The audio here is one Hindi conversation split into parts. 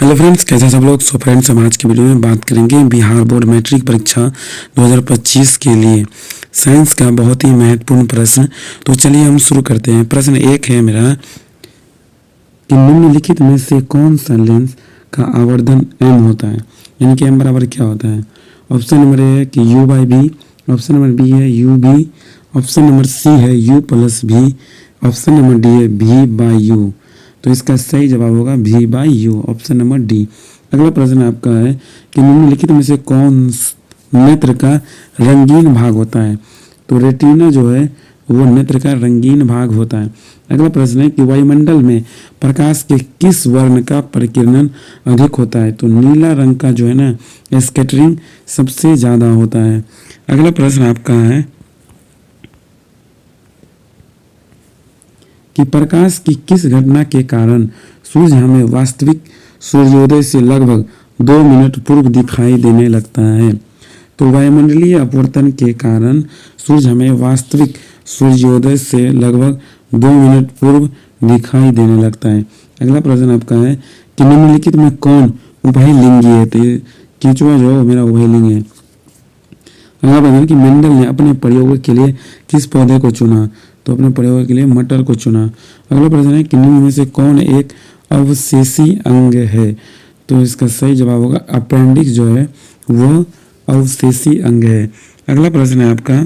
हेलो फ्रेंड्स, कैसे सब लोग। सो फ्रेंड्स, हम आज की वीडियो में बात करेंगे बिहार बोर्ड मैट्रिक परीक्षा 2025 के लिए साइंस का बहुत ही महत्वपूर्ण प्रश्न। तो चलिए हम शुरू करते हैं। प्रश्न एक है मेरा कि निम्नलिखित में से कौन सा लेंस का आवर्धन m होता है, यानी कि m बराबर क्या होता है। ऑप्शन नंबर ए है कि u by B, option number B है u B, option number C है u प्लस भी, ऑप्शन नंबर डी है v बाई u। तो इसका सही जवाब होगा v by u, option number D. अगला प्रश्न आपका है कि निम्नलिखित में से कौन नेत्र का रंगीन भाग होता है। तो रेटिना जो है वो नेत्र का रंगीन भाग होता है। अगला प्रश्न है कि वायुमंडल में प्रकाश के किस वर्ण का परिकिरण अधिक होता है। तो नीला रंग का जो है ना स्कैटरिंग सबसे ज्यादा होता है। अगला प्रश्न आपका है कि प्रकाश की किस घटना के कारण सूर्य हमें वास्तविक सूर्योदय से लगभग 2 मिनट पूर्व दिखाई देने लगता है। तो वायुमंडलीय अपवर्तन के कारण सूर्य हमें वास्तविक सूर्योदय से लगभग 2 मिनट पूर्व दिखाई देने लगता है। अगला प्रश्न आपका है कि निम्नलिखित में कौन उभयलिंगी है। तो केंचुआ जो है मेरा उभयलिंग है। अगला प्रश्न है कि मेंडल ने अपने प्रयोग के लिए किस पौधे को चुना। तो अपने प्रयोग के लिए मटर को चुना। अगला प्रश्न है कि निम्न में से कौन एक अवशेषी अंग है। तो इसका सही जवाब होगा अपेंडिक्स जो है वो अवशेषी अंग है। अगला प्रश्न है आपका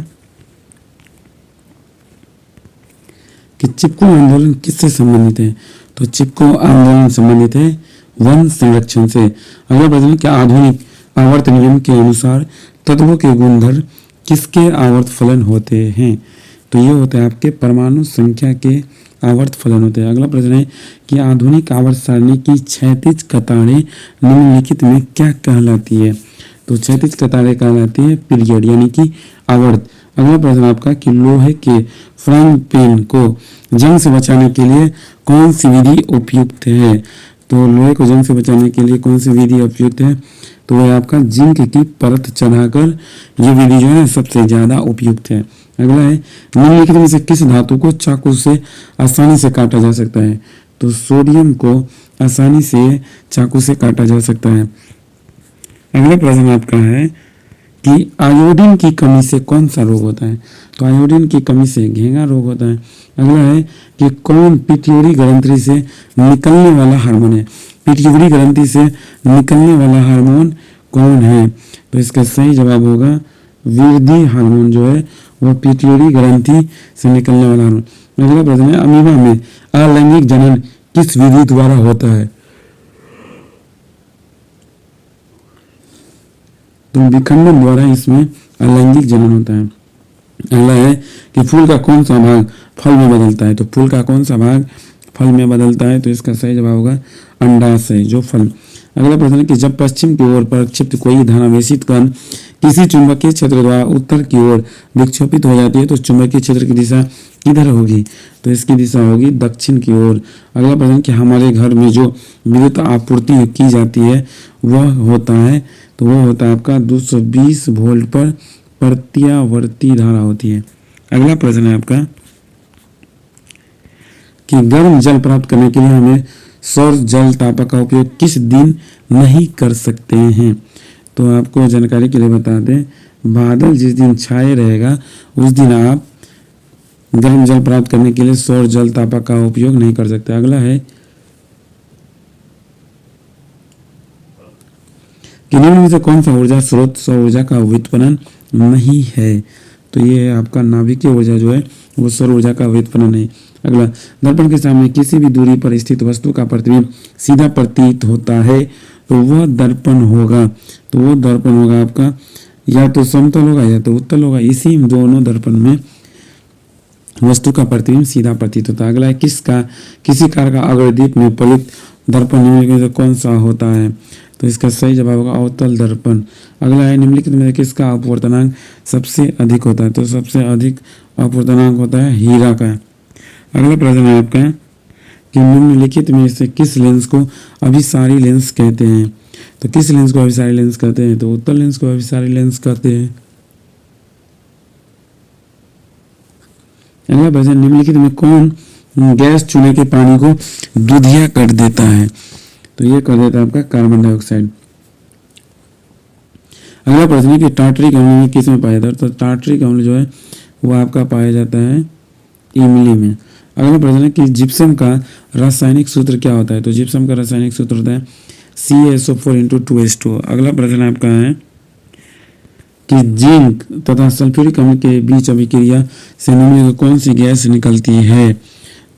कि चिपको आंदोलन किससे संबंधित है। तो चिपको आंदोलन संबंधित है वन संरक्षण से। अगला प्रश्न है कि आधुनिक आवर्त नियम के अनुसार तत्वों के गुणधर्म किसके आवर्त फलन होते हैं। तो ये होता है आपके परमाणु संख्या के आवर्त फलन होते हैं। अगला प्रश्न है कि आधुनिक आवर्त सारणी की क्षैतिज कतारें निम्नलिखित में क्या कहलाती है। तो क्षैतिज कतारें कहलाती है पीरियड, यानी कि आवर्त। अगला प्रश्न आपका कि लोहे के फ्राइंग पैन को जंग से बचाने के लिए कौन सी विधि उपयुक्त है। तो लोहे को जंग से बचाने के लिए कौन सी विधि उपयुक्त है। तो वह आपका जिंक की परत चढ़ाकर ये विधि जो है सबसे ज्यादा उपयुक्त है। अगला है निम्नलिखित में से किस धातु को चाकू से आसानी से काटा जा सकता है। तो सोडियम को आसानी से चाकू से काटा जा सकता है। अगला प्रश्न आपका है कि आयोडीन की कमी से कौन सा रोग होता है। तो आयोडीन की कमी से घेंघा रोग होता है। अगला है कि कौन पिट्यूटरी ग्रंथि से निकलने वाला हार्मोन है। पिट्यूटरी ग्रंथि से निकलने वाला हार्मोन कौन है। तो इसका सही जवाब होगा वृद्धि हार्मोन जो है वो पिट्यूटरी ग्रंथि से निकलने वाला हार्मोन। अगला प्रश्न है अमीबा में अलैंगिक जनन किस विधि द्वारा होता है। तो विखंडन द्वारा इसमें अलैंगिक जनन होता है। अगला है कि फूल का कौन सा भाग फल में बदलता है। तो फूल का कौन सा भाग फल में बदलता है। तो इसका सही जवाब होगा अंडाशय जो फल। अगला प्रश्न है कि जब पश्चिम की ओर प्रक्षिप्त कोई धनावेशित कण किसी चुंबकीय क्षेत्र द्वारा उत्तर की ओर विक्षेपित हो जाती है तो चुंबकीय क्षेत्र की दिशा किधर होगी। तो इसकी दिशा होगी दक्षिण की ओर। अगला प्रश्न कि हमारे घर में जो विद्युत आपूर्ति की जाती है वह होता है। तो वह होता है आपका 220 वोल्ट पर प्रत्यावर्ती धारा होती है। अगला प्रश्न है आपका कि गर्म जल प्राप्त करने के लिए हमें सौर जल तापक का उपयोग किस दिन नहीं कर सकते हैं। तो आपको जानकारी के लिए बता दें, बादल जिस दिन छाए रहेगा उस दिन आप गर्म जल प्राप्त करने के लिए सौर जल तापक का उपयोग नहीं कर सकते। अगला है कि निम्न में से कौन सा ऊर्जा स्रोत सौर ऊर्जा का व्युत्पन्न नहीं है। तो ये है आपका नाभिकीय ऊर्जा जो है वो सौर ऊर्जा का व्युत्पन्न है। अगला दर्पण के सामने किसी भी दूरी पर स्थित वस्तु का प्रतिबिंब सीधा प्रतीत होता है तो वह दर्पण होगा। तो वो दर्पण होगा आपका या तो समतल होगा या तो उत्तल होगा। इसी दोनों दर्पण में वस्तु का प्रतिबिंब सीधा प्रतीत होता है। अगला है किसी कार का अग्रदीप में प्रयुक्त दर्पण निम्नलिखित में कौन सा होता है। तो इसका सही जवाब होगा अवतल दर्पण। अगला है निम्नलिखित में किसका अपवर्तनांक सबसे अधिक होता है। तो सबसे अधिक अपवर्तनांक होता है हीरा का। अगला प्रश्न है आपका कि निम्नलिखित में से किस लेंस को अभिसारी लेंस कहते हैं। तो किस लेंस को अभिसारी लेंस कहते हैं। तो उत्तल लेंस को अभिसारी लेंस कहते हैं। अगला प्रश्न निम्नलिखित में कौन गैस चूल्हे के पानी को दूधिया कर देता है। तो ये कर देता है आपका कार्बन डाइऑक्साइड। अगला प्रश्न है कि टार्टरिक अम्ल में किस में पाया जाता है? तो टार्टरिक अम्ल जो है वो आपका पाया जाता है इमली में। अगला प्रश्न है कि जिप्सम का रासायनिक सूत्र क्या होता है? तो जिप्सम का रासायनिक सूत्र होता है CaSO4 × 2H2O। अगला प्रश्न आपका है कि जिंक तथा सल्फ्यूरिक अम्ल के बीच अभिक्रिया से निम्नलिखित में कौन सी गैस निकलती है?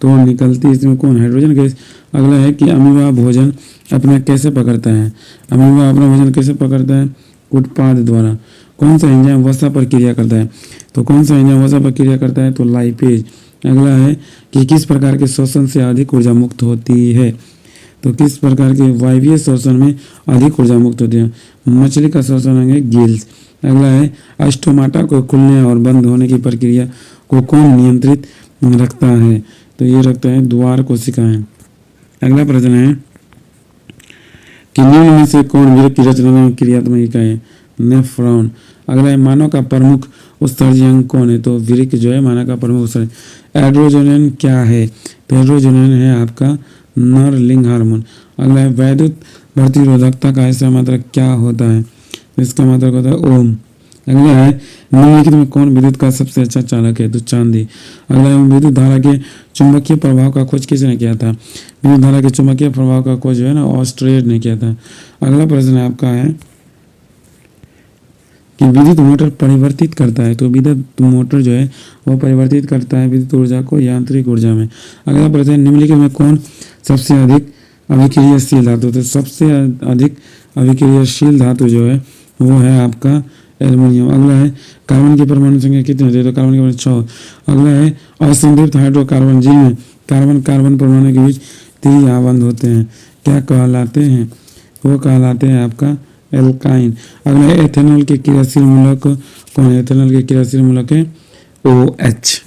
तो निकलती इसमें कौन? Hydrogen gas. अगला है कि अमीबा भोजन अपना कैसे पकड़ता है? अमीबा अपना भोजन कैसे पकड़ता है? उत्पाद द्वारा। कौन सा एंजाइम वसा पर क्रिया करता है? तो कौन सा एंजाइम वसा पर क्रिया करता है? तो लाइपेज। अगला है कि किस प्रकार के श्वसन से अधिक ऊर्जा मुक्त होती है? तो किस प्रकार के वायवीय श्वसन में अधिक ऊर्जा मुक्त होती है? मछली का श्वसन है गिल्स। अगला है स्टोमाटा को खुलने और बंद होने की प्रक्रिया को कौन नियंत्रित रखता है? तो ये रखता है द्वार कोशिकाएं। अगला प्रश्न है कि निम्न में से कौन वृक्क की रचना में क्रियात्मक इकाई है? नेफ्रॉन। अगला है मानव का प्रमुख उत्सर्जी अंग कौन है? तो वृक्क जो है मानव का प्रमुख उत्सर्जी। एड्रोजोनिन क्या है? तो एड्रोजोनिन है आपका नर लिंग हार्मोन। अगला है वैद्युत प्रतिरोधकता का ऐसा मात्रक क्या होता है? इसका मात्रक होता है ओम। अगला है निम्नलिखित में कौन विद्युत का सबसे अच्छा चालक है? तो चांदी। अगला है विद्युत धारा के चुंबकीय प्रभाव का खोज किसने किया था? विद्युत धारा के चुंबकीय प्रभाव का खोज जो है ना ऑस्ट्रेड ने किया था। अगला प्रश्न आपका है कि विद्युत मोटर परिवर्तित करता है। तो विद्युत मोटर जो है वो परिवर्तित करता है विद्युत ऊर्जा को यांत्रिक ऊर्जा में। अगला प्रश्न है निम्नलिखित में कौन सबसे अधिक अभिक्रियाशील धातु? तो सबसे अधिक अभिक्रियाशील धातु जो है वो है आपका एल्युमिनियम। अगला है कार्बन की परमाणु संख्या कितनी होती है? तो कार्बन की परमाणु 6। अगला है असंतृप्त हाइड्रोकार्बन जिनमें कार्बन कार्बन परमाणु के बीच त्रिआबंध होते हैं क्या कहलाते हैं? वो कहलाते हैं आपका एल्काइन। अगला है एथेनॉल के क्रियाशील मूलक कौन है? एथेनॉल के क्रियाशील मूलक है OH।